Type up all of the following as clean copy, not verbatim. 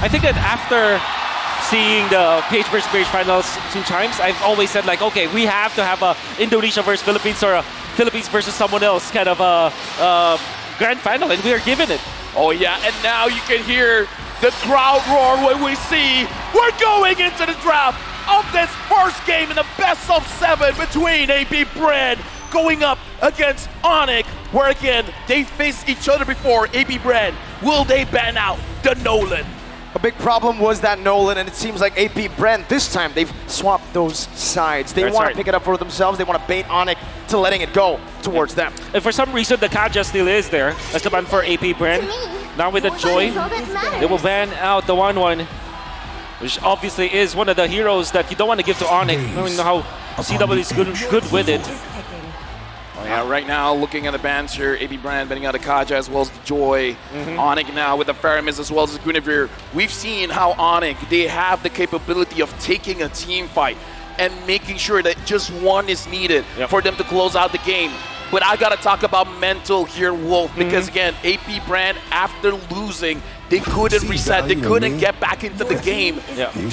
I think that after seeing the Page versus Page finals 2 times, I've always said like, okay, we have to have a Indonesia versus Philippines or a Philippines versus someone else kind of a grand final, and we are given it. Oh yeah, and now you can hear the crowd roar when we see we're going into the draft of this first game in the best of 7 between APBR going up against ONIC, where again, they faced each other before. APBR, will they ban out the Nolan? A big problem was that Nolan, and it seems like APBR this time they've swapped those sides. They want to pick it up for themselves. They want to bait ONIC to letting it go towards them. And for some reason, the Kaja still is there as the ban for APBR. Now with the Joy, they will ban out the 1-1, which obviously is one of the heroes that you don't want to give to ONIC, knowing how CW is good with it. Oh yeah, right now looking at the bans here, APBR banning out the Kaja as well as the Joy. ONIC now with the Faramis as well as the Guinevere. We've seen how ONIC, they have the capability of taking a team fight and making sure that just one is needed for them to close out the game. But I gotta talk about mental here, Wolf, because again, APBR, after losing, they couldn't reset, they couldn't get back into the game.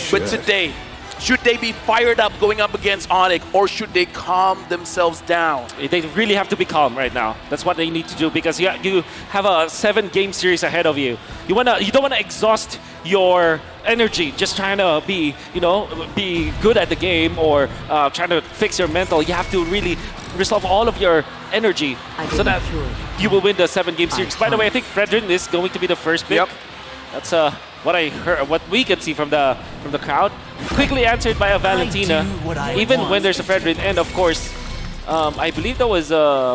But today, should they be fired up going up against ONIC, or should they calm themselves down? They really have to be calm right now. That's what they need to do, because you have a 7-game series ahead of you. You don't wanna exhaust your energy just trying to be, be good at the game or trying to fix your mental. You have to really resolve all of your energy so that you will win the 7-game series. By the way, I think Fredrin is going to be the first pick. That's what I heard, what we can see from the crowd. Quickly answered by a Valentina, even when there's a Fredrin, and of course, I believe that was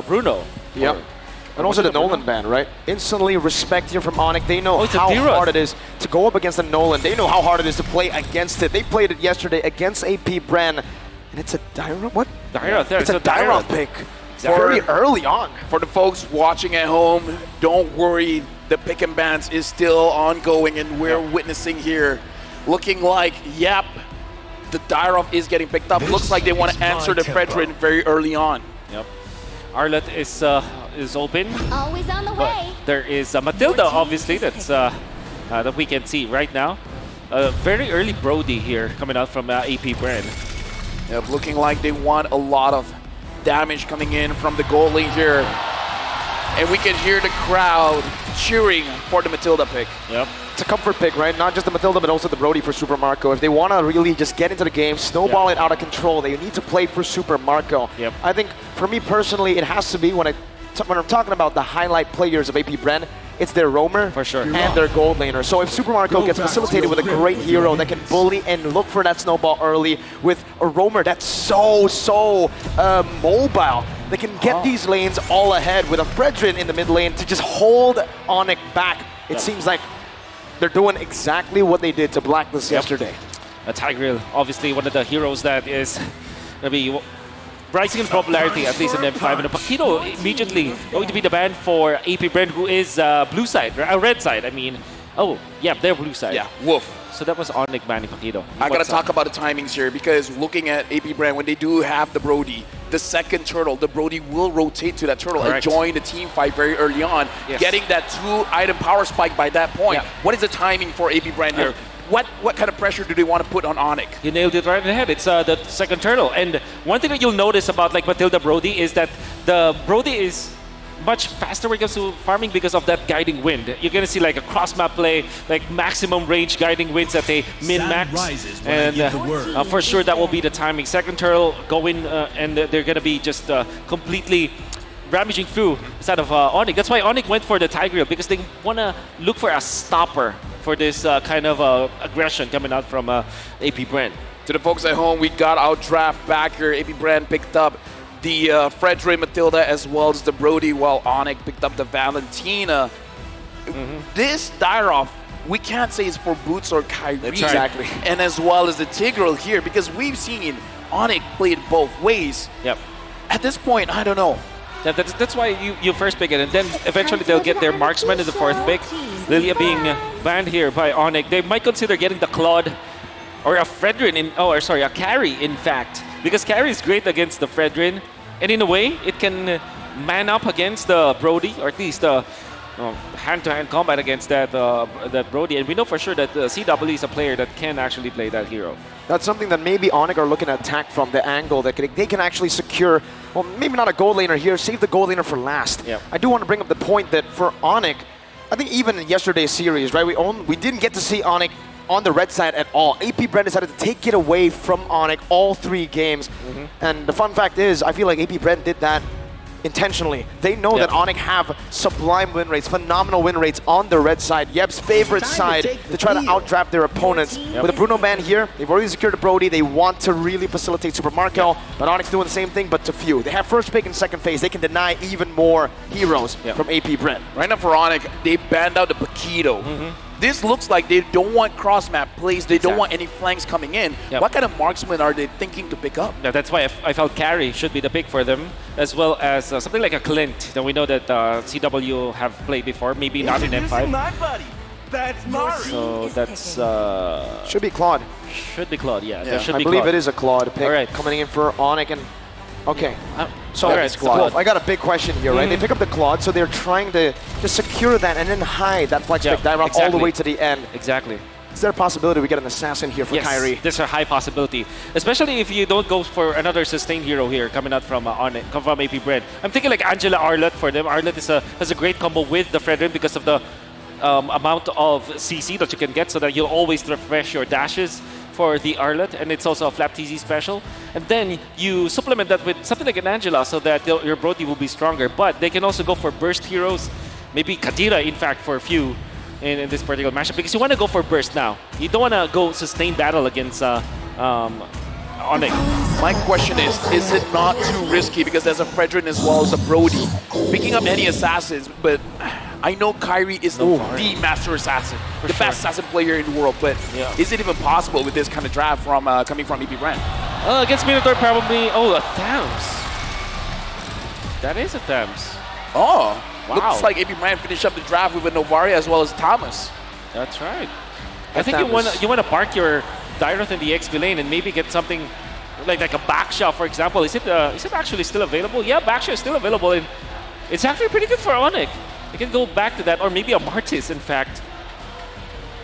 Bruno. And also the Nolan ban, right? Instantly respect here from ONIC. They know how hard it is to go up against the Nolan. They know how hard it is to play against it. They played it yesterday against APBR, and it's a Dyra. What? Dyra. It's a Dyra pick. Very early on. For the folks watching at home, don't worry. The pick and bans is still ongoing, and we're witnessing here, looking like, the Dyrov is getting picked up. Looks like they want to answer the Fredrin very early on. Arlet is open. Always on the way. There is Matilda, obviously, that's that we can see right now. Very early Brody here coming out from APBR. Looking like they want a lot of damage coming in from the goal lane here. And we can hear the crowd cheering for the Matilda pick. It's a comfort pick, right? Not just the Matilda, but also the Brody for Super Marco. If they want to really just get into the game, snowball it out of control, they need to play for Super Marco. I think, for me personally, it has to be, when I'm talking about the highlight players of APBR, it's their roamer and their gold laner. So if Super Marco gets facilitated with a great hero that can bully and look for that snowball early, with a roamer that's so mobile, they can get these lanes all ahead with a Fredrin in the mid lane to just hold ONIC back. It seems like they're doing exactly what they did to Blacklist yesterday. Tigreal, obviously one of the heroes that is going to be rising in popularity, at least in M5. And Paquito immediately going to be the ban for APBR, who is blue side, red side, I mean. Oh, yeah, they're blue side. Wolf. So that was ONIC banning Paquito. I gotta talk about the timings here, because looking at APBR, when they do have the Brody, the second turtle, the Brody will rotate to that turtle and join the team fight very early on, getting that 2-item power spike by that point. What is the timing for APBR here? What kind of pressure do they want to put on ONIC? You nailed it right in the head. It's the second turtle. And one thing that you'll notice about like Matilda Brody is that the Brody is much faster when it comes to farming because of that guiding wind. You're going to see like a cross-map play, like maximum range guiding winds at a min-max. And for sure that will be the timing. Second turtle going and they're going to be just completely ramaging through instead of ONIC. That's why ONIC went for the Tigreal, because they want to look for a stopper for this kind of aggression coming out from APBR. To the folks at home, we got our draft back here. APBR picked up the Fredrin Matilda as well as the Brody, while ONIC picked up the Valentina. This Dyrov, we can't say it's for Boots or Kyrie. Exactly. And as well as the Tigreal here, because we've seen ONIC play it both ways. At this point, I don't know. That's why you first pick it, and then eventually they'll get their marksman in the 4th pick. Lilia being banned here by ONIC. They might consider getting the Claude or a Fredrin, a carry, in fact. Because carry is great against the Fredrin, and in a way, it can man up against the Brody, or at least hand-to-hand combat against that Brody, and we know for sure that CW is a player that can actually play that hero. That's something that maybe ONIC are looking at attack from the angle that they can actually secure, well, maybe not a gold laner here, save the gold laner for last. Yep. I do want to bring up the point that for ONIC, I think even in yesterday's series, right, we didn't get to see ONIC on the red side at all. APBR decided to take it away from ONIC all 3 games. And the fun fact is, I feel like APBR did that intentionally. They know that ONIC have sublime win rates, phenomenal win rates on the red side, Yeb's favorite side, to try to outdraft their opponents. With the Bruno ban here, they've already secured the Brody. They want to really facilitate Super Marco, but ONIC's doing the same thing, but to few. They have first pick in second phase. They can deny even more heroes from APBR. Right now for ONIC, they banned out the Paquito. This looks like they don't want cross-map plays. They don't want any flanks coming in. What kind of marksman are they thinking to pick up? Yeah, that's why I felt Carry should be the pick for them, as well as something like a Clint that we know that CW have played before, maybe not in M5. My buddy. That's Mari. So that's... Should be Claude. Should be Claude, that should I be believe Claude. it is a Claude pick coming in for ONIC. And okay. So, Wolf, I got a big question here, right? They pick up the Claude, so they're trying to secure that and then hide that flex pick Dyrok all the way to the end. Exactly. Is there a possibility we get an assassin here for Kyrie? Yes, there's a high possibility. Especially if you don't go for another sustained hero here coming out from from APBR. I'm thinking like Angela Arlott for them. Arlott has a great combo with the Fredrin because of the amount of CC that you can get, so that you'll always refresh your dashes for the Arlott, and it's also a Flap TZ special. And then you supplement that with something like an Angela so that your Brody will be stronger. But they can also go for burst heroes, maybe Kadira in fact for a few in this particular matchup, because you want to go for burst now. You don't want to go sustained battle against ONIC. My question is it not too risky because there's a Fredrin as well as a Brody? Picking up any assassins, but I know Kyrie is the master assassin, the best assassin player in the world, but is it even possible with this kind of draft from coming from APBR? Against Minotaur probably, a Thams. That is a Thams. Oh, wow. Looks like APBR finished up the draft with a Novaria as well as Thomas. That's right. I think you want to park your Dyroth in the XP lane and maybe get something like a backshot, for example. Is it actually still available? Yeah, backshot is still available, and it's actually pretty good for ONIC. You can go back to that, or maybe a Martis, in fact.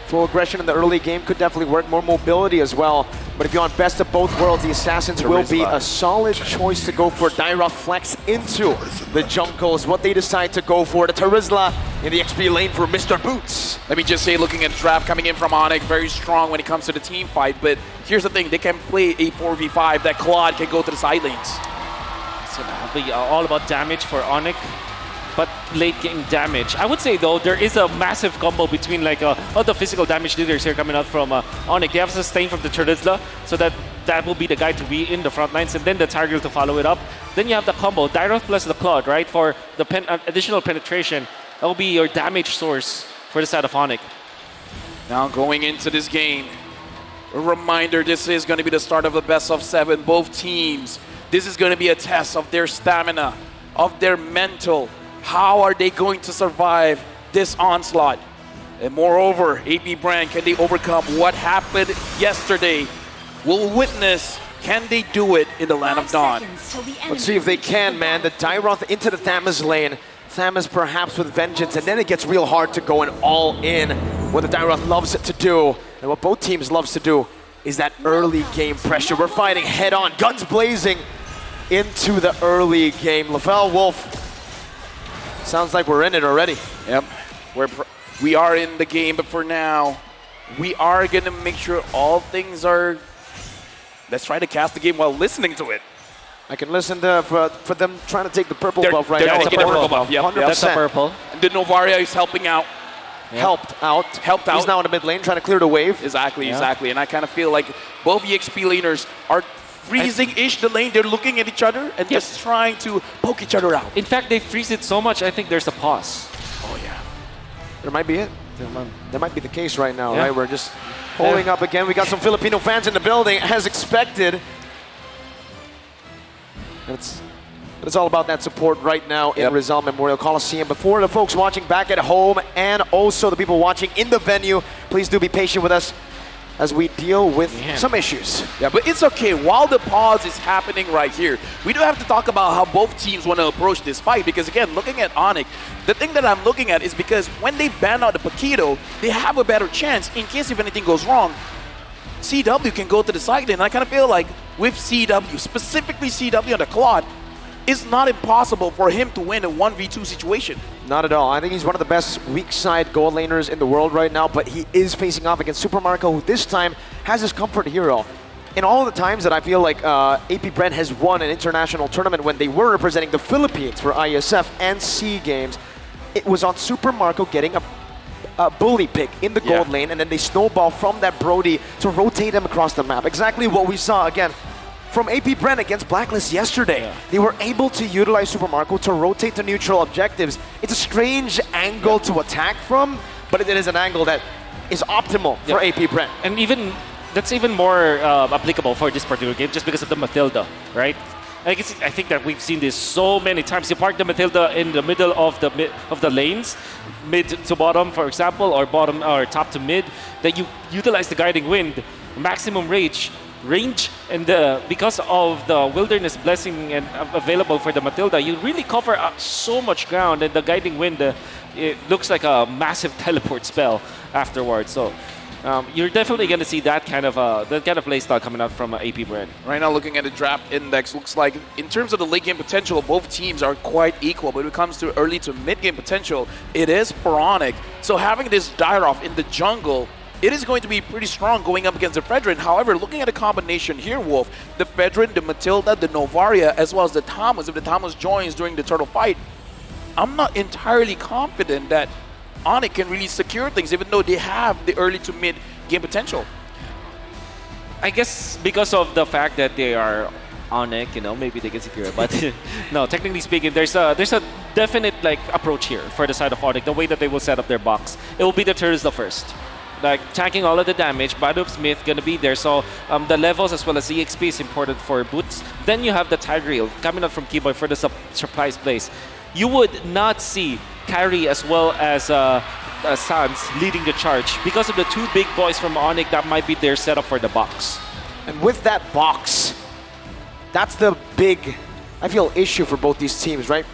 Full aggression in the early game could definitely work, more mobility as well. But if you want best of both worlds, the Assassins will be a solid choice to go for. Dyroth flex into the jungle is what they decide to go for. The Terizla in the XP lane for Mr. Boots. Let me just say, looking at the draft coming in from ONIC, very strong when it comes to the team fight, but here's the thing, they can play a 4v5, that Claude can go to the side lanes. So that'll be all about damage for ONIC. But late game damage. I would say though, there is a massive combo between like all the physical damage leaders here coming out from ONIC. They have sustain from the Terizla, so that will be the guy to be in the front lines, and then the Targil to follow it up. Then you have the combo, Dyroth plus the Claude, right? For the additional penetration. That will be your damage source for the side of ONIC. Now going into this game, a reminder, this is going to be the start of the best of 7. Both teams, this is going to be a test of their stamina, of their mental. How are they going to survive this onslaught? And moreover, APBR, can they overcome what happened yesterday? We'll witness, can they do it in the Land of Dawn? Let's see if they can, man. The Dyroth into the Thamus lane. Thamus perhaps with vengeance, and then it gets real hard to go in all in. What the Dyroth loves to do, and what both teams loves to do, is that early game pressure. We're fighting head on, guns blazing into the early game. Lavelle Wolf, sounds like we're in it already. Yep, we are in the game, but for now, we are gonna make sure all things are... Let's try to cast the game while listening to it. I can listen to for them trying to take the purple buff right now. They're taking the purple buff, yep. 100%. That's a purple. And the Novaria is helping out. Helped out. He's now in the mid lane trying to clear the wave. Exactly. And I kind of feel like both the XP laners are freezing-ish the lane. They're looking at each other and just trying to poke each other out. In fact, they freeze it so much, I think there's a pause. Oh, yeah. There might be it. That might be the case right now, right? We're just holding up again. We got some Filipino fans in the building, as expected. And it's all about that support right now in Rizal Memorial Coliseum. Before the folks watching back at home and also the people watching in the venue, please do be patient with us. as we deal with some issues. Yeah, but it's okay. While the pause is happening right here, we do have to talk about how both teams want to approach this fight. Because again, looking at ONIC, the thing that I'm looking at is because when they ban out the Paquito, they have a better chance in case if anything goes wrong. CW can go to the side lane. And I kind of feel like with CW, specifically CW on the Claude, it's not impossible for him to win a 1v2 situation. Not at all. I think he's one of the best weak side gold laners in the world right now, but he is facing off against Super Marco, who this time has his comfort hero. In all the times that I feel like APBR has won an international tournament when they were representing the Philippines for ISF and SEA Games, it was on Super Marco getting a bully pick in the gold lane, and then they snowball from that Brody to rotate him across the map. Exactly what we saw again from APBR against Blacklist yesterday. They were able to utilize Super Marco to rotate to neutral objectives. It's a strange angle to attack from, but it is an angle that is optimal for APBR. And that's even more applicable for this particular game just because of the Matilda, right? I think that we've seen this so many times. You park the Matilda in the middle of the lanes, mid to bottom, for example, or bottom or top to mid. Then you utilize the guiding wind, maximum range, and because of the Wilderness Blessing and available for the Matilda, you really cover up so much ground, and the guiding wind, it looks like a massive teleport spell afterwards. So. You're definitely going to see that kind of playstyle coming out from APBR. Right now, looking at the draft index, looks like in terms of the late game potential, both teams are quite equal. But when it comes to early to mid game potential, it is for ONIC. So having this die-off in the jungle, it is going to be pretty strong going up against the Fredrin. However, looking at the combination here, Wolf, the Fredrin, the Matilda, the Novaria, as well as the Thomas, if the Thomas joins during the turtle fight, I'm not entirely confident that ONIC can really secure things, even though they have the early to mid game potential. I guess because of the fact that they are ONIC, maybe they can secure it. But no, technically speaking, there's a definite approach here for the side of ONIC. The way that they will set up their box, it will be the Terizla first, tanking all of the damage. Badu Smith gonna be there, so the levels as well as EXP is important for Boots. Then you have the Tigreal coming out from Keyboy for the surprise place. You would not see Kyrie as well as Sans leading the charge because of the two big boys from ONIC. That might be their setup for the box. And with that box, that's the big, I feel, issue for both these teams, right?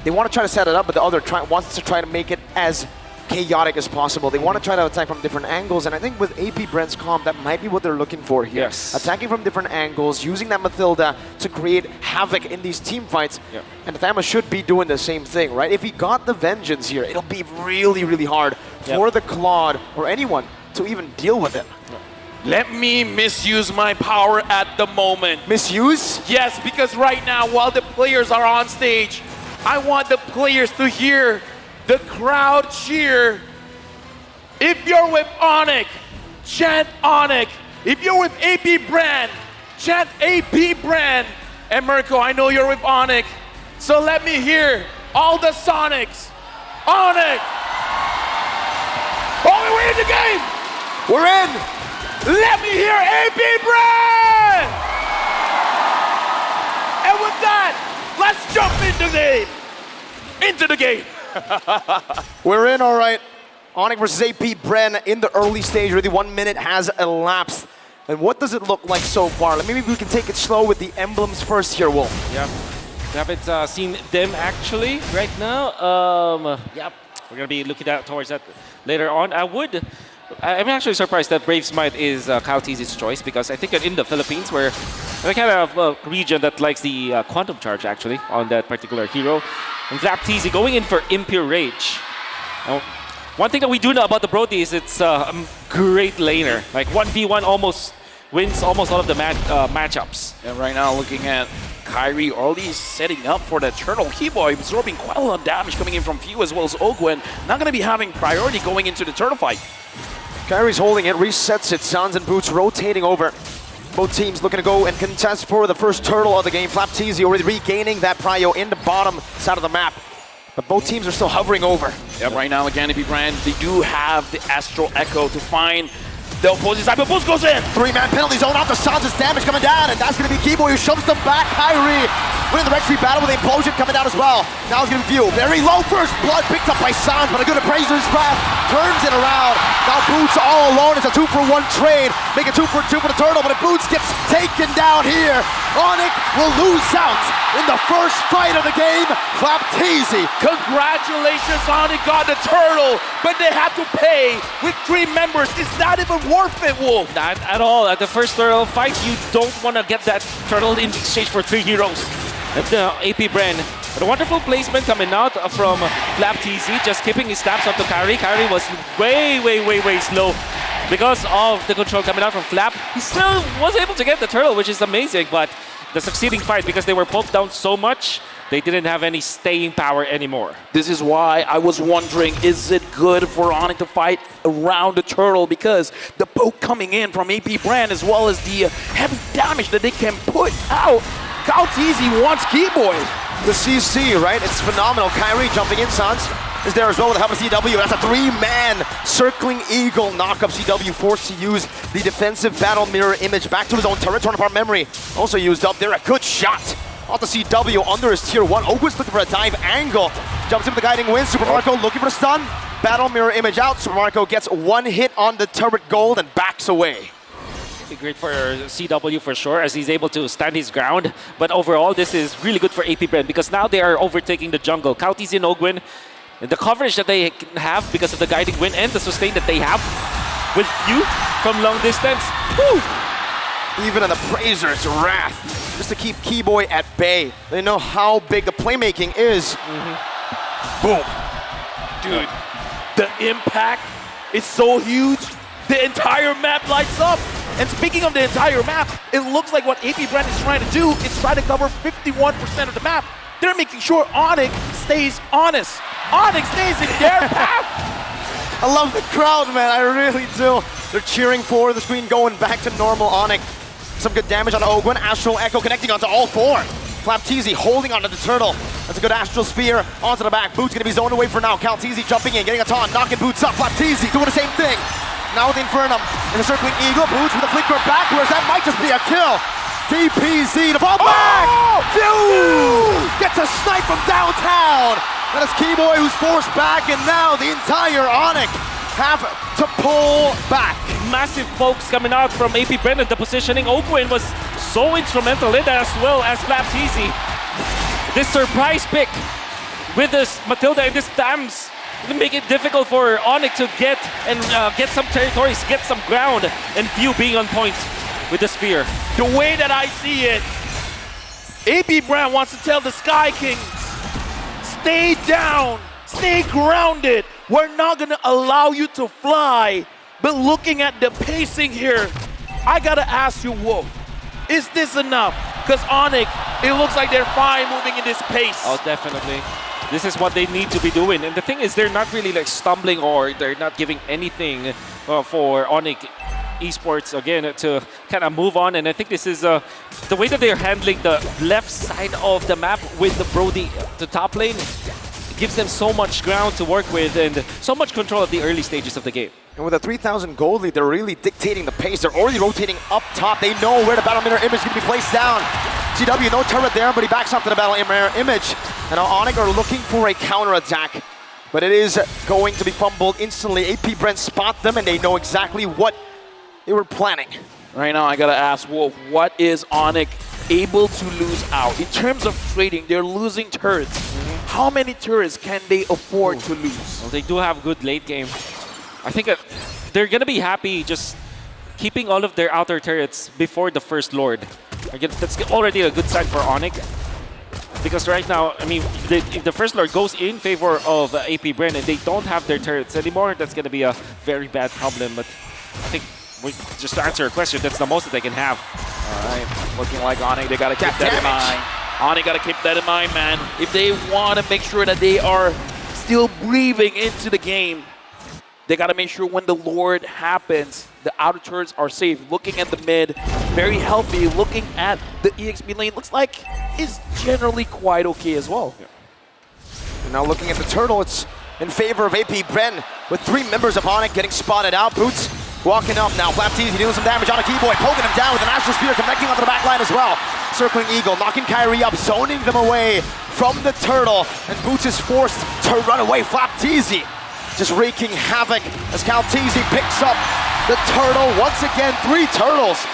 They want to try to set it up, but the other wants to try to make it as chaotic as possible. They want to try to attack from different angles, and I think with APBR's comp, that might be what they're looking for here. Yes. Attacking from different angles, using that Matilda to create havoc in these team fights. Yep. And Thama should be doing the same thing, right? If he got the Vengeance here, it'll be really, really hard for the Claude or anyone to even deal with it. Let me misuse my power at the moment. Misuse? Yes, because right now, while the players are on stage, I want the players to hear the crowd cheer. If you're with ONIC, chant ONIC. If you're with APBR, chant APBR. And Mirko, I know you're with ONIC, so let me hear all the Sonics. ONIC! Oh, we're in the game! We're in! Let me hear APBR! And with that, let's jump into the game. We're in, all right. ONIC versus APBR in the early stage. Already 1 minute has elapsed. And what does it look like so far? Maybe we can take it slow with the emblems first here, Wolf. Yeah. We haven't seen them actually right now. Yep. We're going to be looking towards that later on. I'm actually surprised that Brave Smite is Kyle Tzi's choice, because I think that in the Philippines, we're kind of a region that likes the Quantum Charge actually on that particular hero. And Zap Tz going in for Impure Rage. Now, one thing that we do know about the Brody is it's a great laner. 1v1 almost wins almost all of the matchups. And right now looking at Kyrie already setting up for that turtle. Keyboy absorbing quite a lot of damage coming in from Few as well as Ogwen. Not going to be having priority going into the turtle fight. Kyrie's holding it, resets it. Sans and Boots rotating over. Both teams looking to go and contest for the first turtle of the game. Flap Tz already regaining that prio in the bottom side of the map. But both teams are still hovering over. Yeah, right now again, APBR, they do have the Astral Echo to find the opposing side, but Boost goes in! 3-man penalty zone off the Sans' damage coming down, and that's going to be Keyboy who shoves them back. Kyrie winning the Red Tree battle with the implosion coming down as well. Now it's going to be View. Very low first blood picked up by Sans, but a good appraiser's wrath turns it around. Now Boots all alone. It's a 2-for-1 trade. Make it 2-for-2 for the Turtle, but if Boots gets taken down here, ONIC will lose out in the first fight of the game. Flapteasy. Congratulations, ONIC got the Turtle, but they have to pay with 3 members. It's not even worth it, Wolf. Not at all. At the first Turtle fight, you don't want to get that Turtle in exchange for 3 heroes. That's the AP brand. But a wonderful placement coming out from Flapteasy, just keeping his stabs onto Kyrie. Kyrie was way slow because of the control coming out from Flap. He still was able to get the Turtle, which is amazing, but the succeeding fight, because they were poked down so much, they didn't have any staying power anymore. This is why I was wondering, is it good for ONIC to fight around the Turtle? Because the poke coming in from AP brand as well as the heavy damage that they can put out. Flapteasy wants Keyboy. The CC, right? It's phenomenal. Kyrie jumping in, Sans is there as well with the help of CW. That's a 3-man circling eagle knock-up. CW forced to use the defensive battle mirror image back to his own turret. Torn apart memory also used up there. A good shot off the CW under his tier 1. Ogwin's looking for a dive angle. Jumps in with the guiding wind. Super Marco looking for a stun. Battle mirror image out. Super Marco gets 1 hit on the turret gold and backs away. Great for CW for sure, as he's able to stand his ground. But overall, this is really good for AP brand because now they are overtaking the jungle. Flapteasy and Ogwin, and the coverage that they have because of the guiding wind and the sustain that they have with View from long distance. Woo! Even an appraiser's wrath just to keep Keyboy at bay. They know how big the playmaking is. Boom. Dude, the impact is so huge. The entire map lights up. And speaking of the entire map, it looks like what AP brand is trying to do is try to cover 51% of the map. They're making sure ONIC stays honest. ONIC stays in their path. I love the crowd, man. I really do. They're cheering for the screen going back to normal ONIC. Some good damage on Ogwin. Astral Echo connecting onto all 4. Flapteasy holding onto the Turtle. That's a good Astral Spear onto the back. Boots gonna be zoned away for now. Flapteasy jumping in, getting a taunt, knocking Boots up. Flapteasy doing the same thing. Now with Infernum in the circling eagle. Boots with a flicker backwards. That might just be a kill. DPZ to fall back. Phew! Gets a snipe from downtown. That is Keyboy who's forced back, and now the entire ONIC have to pull back. Massive pokes coming out from AP Brennan. The positioning, Ogwin was so instrumental in that as well as Flapteasy. This surprise pick with this Matilda and this Tams make it difficult for ONIC to get some territories, get some ground, and View being on point with the spear. The way that I see it, AP brand wants to tell the Sky Kings, stay down, stay grounded. We're not gonna allow you to fly. But looking at the pacing here, I gotta ask you, Wolf, is this enough? Because ONIC, it looks like they're fine moving in this pace. Oh, definitely. This is what they need to be doing. And the thing is, they're not really like stumbling or they're not giving anything for ONIC Esports, again, to kind of move on. And I think this is the way that they're handling the left side of the map with the Brody, the top lane. It gives them so much ground to work with and so much control at the early stages of the game. And with a 3,000 gold lead, they're really dictating the pace. They're already rotating up top. They know where the battle mirror image is going to be placed down. CW, no turret there, but he backs up to the battle mirror image. And now ONIC are looking for a counterattack, but it is going to be fumbled instantly. AP Brent spot them, and they know exactly what they were planning. Right now, I gotta ask Wolf, what is ONIC able to lose out? In terms of trading, they're losing turrets. How many turrets can they afford to lose? Well, they do have good late game. I think they're going to be happy just keeping all of their outer turrets before the First Lord. Again, that's already a good sign for ONIC. Because right now, I mean, if the First Lord goes in favor of AP Bren and they don't have their turrets anymore, that's going to be a very bad problem. But I think, just to answer your question, that's the most that they can have. All right, looking like ONIC, they got to keep that in mind. ONIC got to keep that in mind, man. If they want to make sure that they are still breathing into the game, they got to make sure when the Lord happens, the outer turrets are safe. Looking at the mid, very healthy. Looking at the EXP lane, looks like it's generally quite okay as well. Yeah. And now looking at the turtle, it's in favor of AP Bren, with 3 members of ONIC getting spotted out. Boots walking up now. Flapteasy dealing some damage on a Keyboy, poking him down with an Astral Spear, connecting onto the back line as well. Circling Eagle, knocking Kyrie up, zoning them away from the turtle, and Boots is forced to run away. Flapteezy just wreaking havoc as Calteezy picks up the turtle. Once again, 3 turtles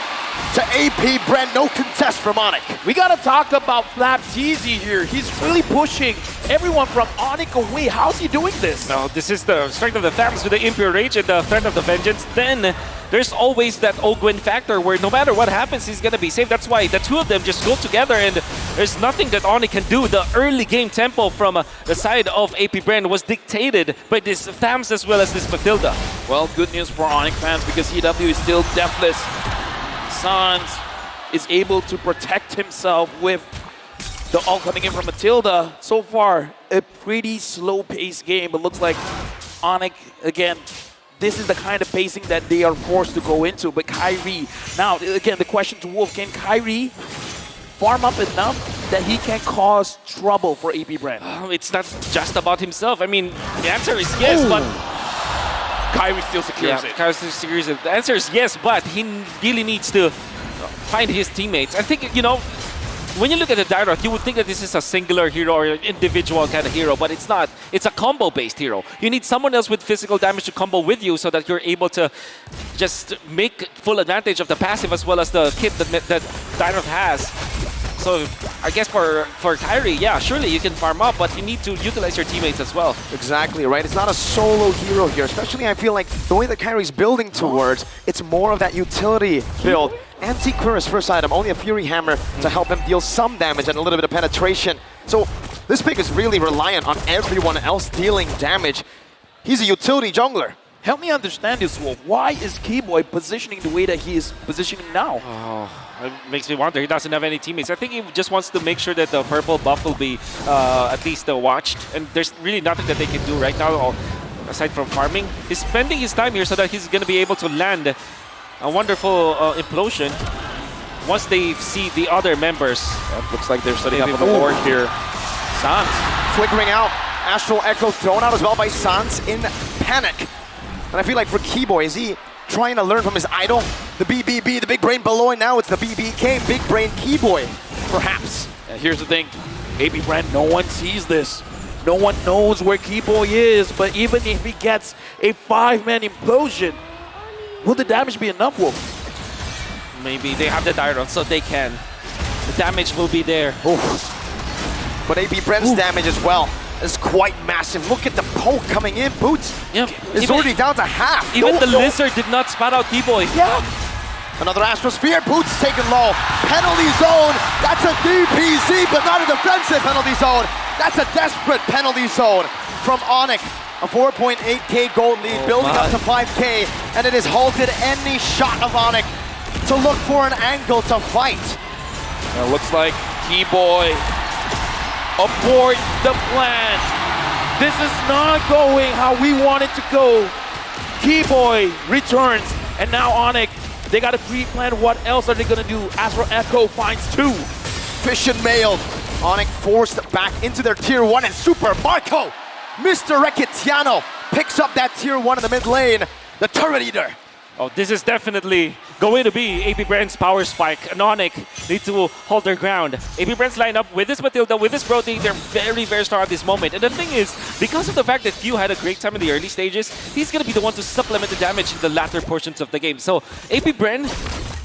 to AP Brent, no contest from ONIC. We gotta talk about Flapteezy here. He's really pushing everyone from ONIC away. How's he doing this? No, this is the strength of the Thams with the Impure Rage and the threat of the Vengeance. Then there's always that Ogwin factor where no matter what happens, he's gonna be safe. That's why the 2 of them just go together, and there's nothing that ONIC can do. The early game tempo from the side of AP Brand was dictated by this Thams as well as this Matilda. Well, good news for ONIC fans because EW is still deathless. Sans is able to protect himself with the ult coming in from Matilda. So far, a pretty slow-paced game, but looks like ONIC, again, this is the kind of pacing that they are forced to go into. But Kyrie, now, again, the question to Wolf, can Kyrie farm up enough that he can cause trouble for AP Brand? It's not just about himself. I mean, the answer is yes, but Kyrie still secures it. Kyrie still secures it. The answer is yes, but he really needs to find his teammates. I think, you know, when you look at the Dairoth, you would think that this is a singular hero or an individual kind of hero, but it's not. It's a combo-based hero. You need someone else with physical damage to combo with you so that you're able to just make full advantage of the passive as well as the kit that Dairoth has. So I guess for Kyrie, yeah, surely you can farm up, but you need to utilize your teammates as well. Exactly, right? It's not a solo hero here, especially I feel like the way that Kyrie's building towards, it's more of that utility build. Anti-Cuira's first item, only a Fury Hammer to help him deal some damage and a little bit of penetration. So this pick is really reliant on everyone else dealing damage. He's a utility jungler. Help me understand this, Wolf. Why is Keyboy positioning the way that he is positioning now? Oh, it makes me wonder. He doesn't have any teammates. I think he just wants to make sure that the purple buff will be at least watched. And there's really nothing that they can do right now aside from farming. He's spending his time here so that he's going to be able to land a wonderful implosion once they see the other members. Looks like they're setting up on the board here. Sans flickering out. Astral Echo thrown out as well by Sans in panic. And I feel like for Keyboy, is he trying to learn from his idol? The BBB, the big brain below, and now it's the BBK, big brain Keyboy, perhaps. Here's the thing, AP Brand, no one sees this. No one knows where Keyboy is, but even if he gets a 5-man implosion, will the damage be enough, Wolf? Maybe they have the Dairoth, so they can. The damage will be there. Oof. But AP Brand's damage as well is quite massive. Look at the poke coming in. Boots is already down to half. Even the Lizard did not spot out Keyboy. Yeah. Another Astrosphere. Boots taken low. Penalty zone. That's a DPZ, but not a defensive penalty zone. That's a desperate penalty zone from ONIC. A 4.8k gold lead, building up to 5k, and it has halted any shot of ONIC to look for an angle to fight. It looks like Keyboy abort the plan. This is not going how we want it to go. Keyboy returns, and now ONIC, they got to pre-plan what else are they going to do. Astral Echo finds 2. Fish and mailed. ONIC forced back into their tier 1, and Super Marco, Mr. Reketiano, picks up that tier 1 in the mid lane. The Turret Eater. Oh, this is definitely going to be AP Brand's power spike. And ONIC need to hold their ground. AP Brand's lineup with this Matilda, with this Brody, they're very, very strong at this moment. And the thing is, because of the fact that Few had a great time in the early stages, he's going to be the one to supplement the damage in the latter portions of the game. So AP Brand,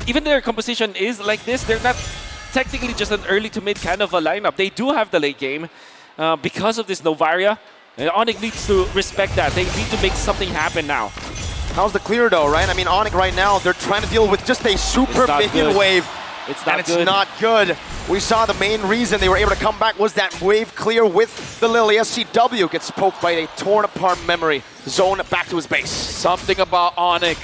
even their composition is like this, they're not technically just an early to mid kind of a lineup. They do have the late game because of this Novaria. And ONIC needs to respect that. They need to make something happen now. How's the clear though, right? I mean, ONIC right now, they're trying to deal with just a super minion wave. It's not and it's not good. We saw the main reason they were able to come back was that wave clear with the Lily. SCW gets poked by a torn apart memory. Zone back to his base. Something about ONIC,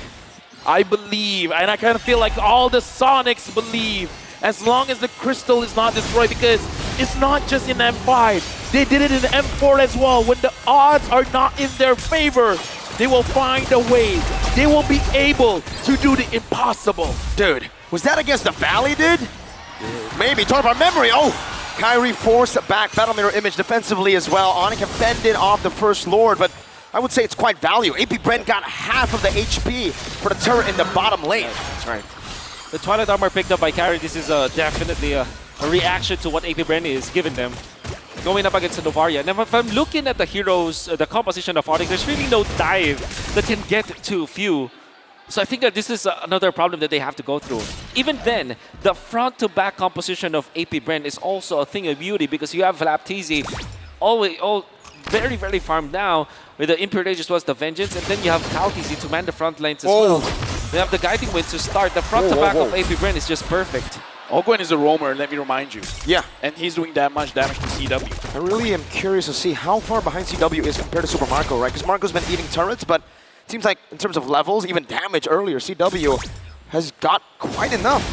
I believe, and I kind of feel like all the Sonics believe, as long as the crystal is not destroyed, because it's not just in M5. They did it in M4 as well. When the odds are not in their favor, they will find a way. They will be able to do the impossible. Dude, was that against the Valley, dude? Maybe, talk about memory. Oh, Kyrie forced back, Battle Mirror Image defensively as well. ONIC have fended off the First Lord, but I would say it's quite value. AP Brent got half of the HP for the turret in the bottom lane. That's right. The Twilight Armor picked up by Carry. This is definitely a reaction to what AP Bren is giving them. Going up against the Novaria. And if I'm looking at the heroes, the composition of ONIC, there's really no dive that can get to few. So I think that this is another problem that they have to go through. Even then, the front-to-back composition of AP Bren is also a thing of beauty because you have Lapteezy all very, very farmed now with the Impure Rage as well as the Vengeance, and then you have Kalteezy to man the front lines as well. They have the Guiding Wind to start. The front-to-back of AP Bren is just perfect. Ogwen is a roamer, let me remind you. Yeah. And he's doing that much damage to CW. I really am curious to see how far behind CW is compared to Super Marco, right? Because Marco's been eating turrets, but it seems like in terms of levels, even damage earlier, CW has got quite enough.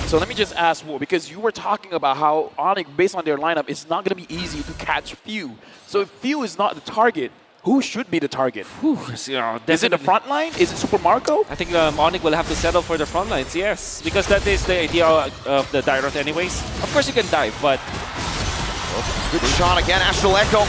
So let me just ask more, because you were talking about how ONIC, based on their lineup, it's not going to be easy to catch Few. So if Few is not the target, who should be the target? You know, is it the front line? Is it Super Marco? I think ONIC will have to settle for the front lines, yes. Because that is the idea of the Dyrot anyways. Of course you can dive, but... Good shot again, Astral Echo.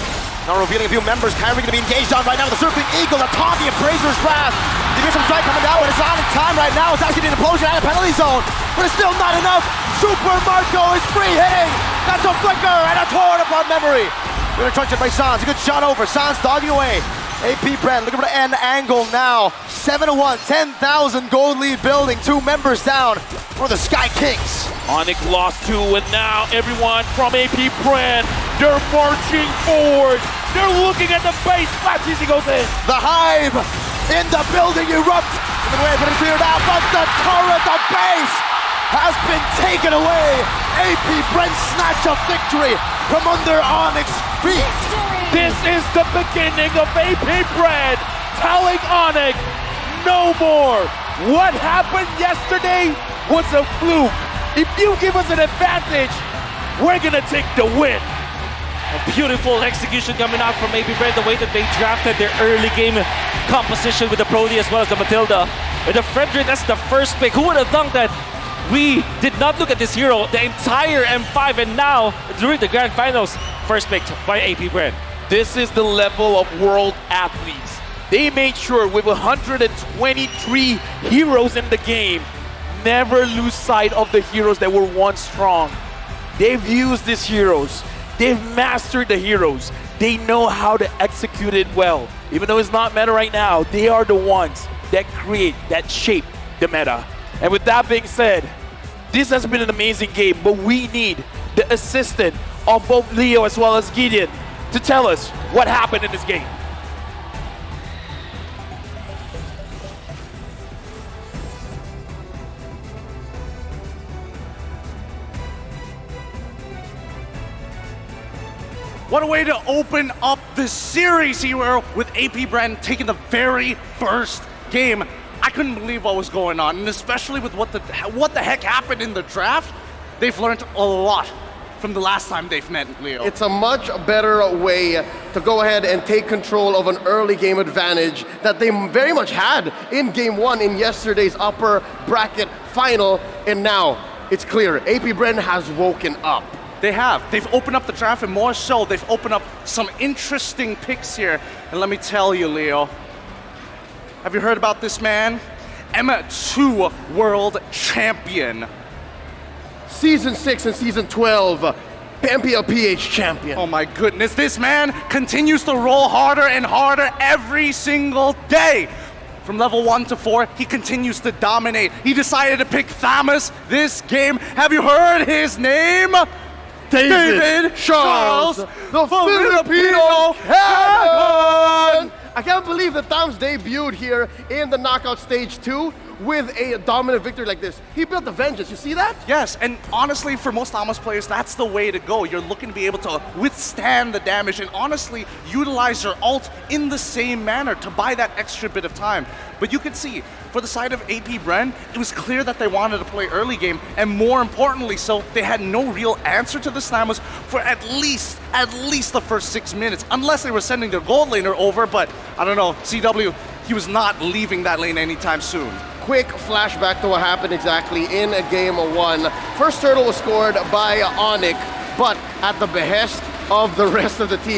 Now revealing a few members. Kyrie going to be engaged on right now with the Circling Eagle, the taunting Appraiser's Wrath. You get some strike coming down, but it's on in time right now. It's actually an implosion out of penalty zone, but it's still not enough. Super Marco is free hitting. That's a flicker and a torn apart memory. We're gonna it by Sans. A good shot over. Sans dogging away. AP Bren looking for the end angle now. 7-1, 10,000 gold lead building. 2 members down for the Sky Kings. ONIC lost 2, and now everyone from AP Bren, they're marching forward. They're looking at the base. Lapteezy goes in. The Hive in the building erupt. And the way it's been cleared out, but the turret, the base, has been taken away. AP Bren snatch a victory from under ONIC's feet. This is the beginning of AP Bren telling ONIC no more. What happened yesterday was a fluke. If you give us an advantage, we're gonna take the win. A beautiful execution coming out from AP Bren, the way that they drafted their early game composition with the Brody as well as the Matilda. With the Frederick, that's the first pick. Who would have thought that we did not look at this hero the entire M5, and now during the Grand Finals, first picked by AP Bren. This is the level of world athletes. They made sure with 123 heroes in the game, never lose sight of the heroes that were once strong. They've used these heroes. They've mastered the heroes. They know how to execute it well. Even though it's not meta right now, they are the ones that create, that shape the meta. And with that being said, this has been an amazing game, but we need the assistant of both Leo as well as Gideon to tell us what happened in this game. What a way to open up the series here with AP Bren taking the very first game. I couldn't believe what was going on, and especially with what the heck happened in the draft. They've learned a lot from the last time they've met, Leo. It's a much better way to go ahead and take control of an early game advantage that they very much had in game 1 in yesterday's upper bracket final, and now it's clear AP Bren has woken up. They have. They've opened up the draft, and more so, they've opened up some interesting picks here. And let me tell you, Leo, have you heard about this man? M2 World Champion. Season 6 and Season 12, Pampia PH champion. Oh my goodness, this man continues to roll harder and harder every single day. From level 1 to 4, he continues to dominate. He decided to pick Thamus this game. Have you heard his name? David Charles, the Filipino Cannon! I can't believe that Thamus debuted here in the knockout stage 2 with a dominant victory like this. He built the Vengeance, you see that? Yes, and honestly, for most Thamus players, that's the way to go. You're looking to be able to withstand the damage and honestly utilize your ult in the same manner to buy that extra bit of time. But you can see, for the side of AP Bren, it was clear that they wanted to play early game, and more importantly so, they had no real answer to this Thamus for at least the first 6 minutes, unless they were sending their gold laner over, but I don't know, CW, he was not leaving that lane anytime soon. Quick flashback to what happened exactly in game 1. First turtle was scored by ONIC, but at the behest of the rest of the team.